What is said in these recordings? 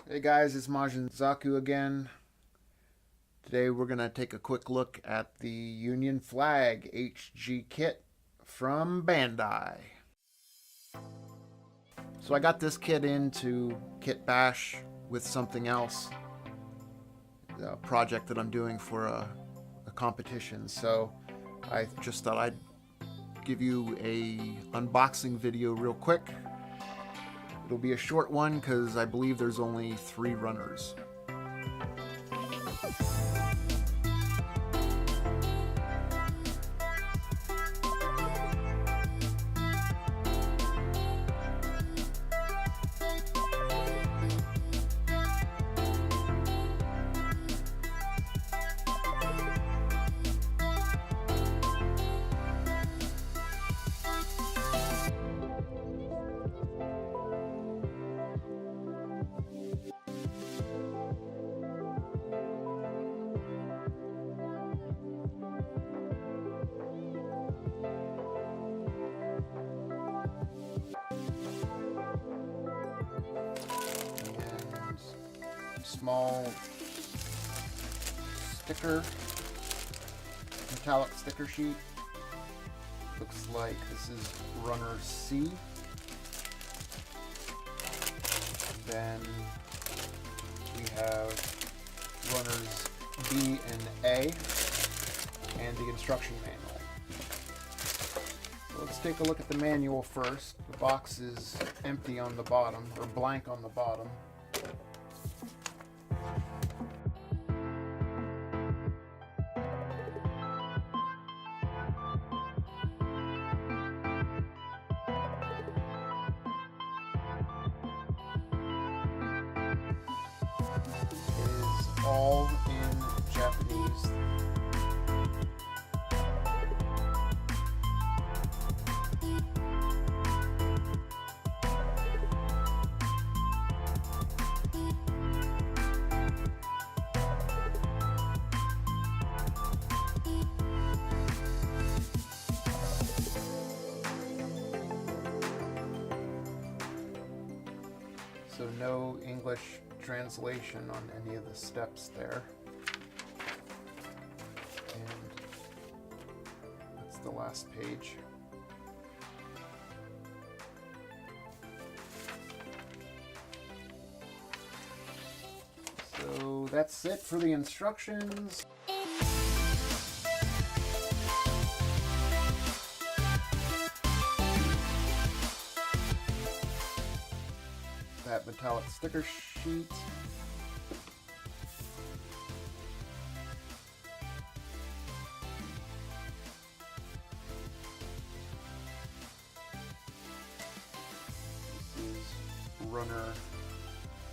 Hey guys, it's Majin Zaku again. Today we're going to take a quick look at the Union Flag HG kit from Bandai. So I got this kit into Kit Bash with something else, a project that I'm doing for a competition. So I just thought I'd give you a unboxing video real quick. It'll be a short one because I believe there's only 3 runners. Small sticker, metallic sticker sheet. Looks like this is runner C. Then we have runners B and A, and the instruction manual. So let's take a look at the manual first. The box is empty on the bottom, or blank on the bottom. All in Japanese. So no English translation on any of the steps there. And that's the last page. So that's it for the instructions. That metallic sticker sheet. This is runner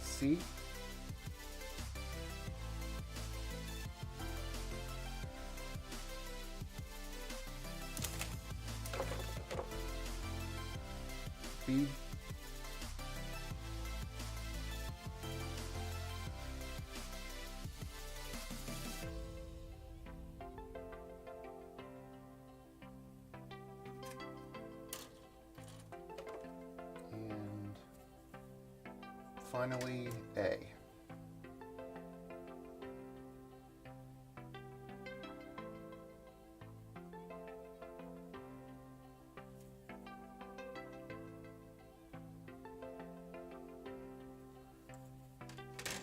C. B. Finally, A.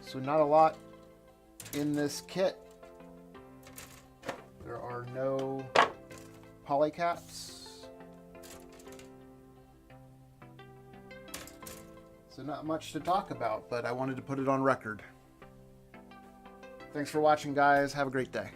So not a lot in this kit. There are no polycaps. So not much to talk about, but I wanted to put it on record. Thanks for watching, guys. Have a great day.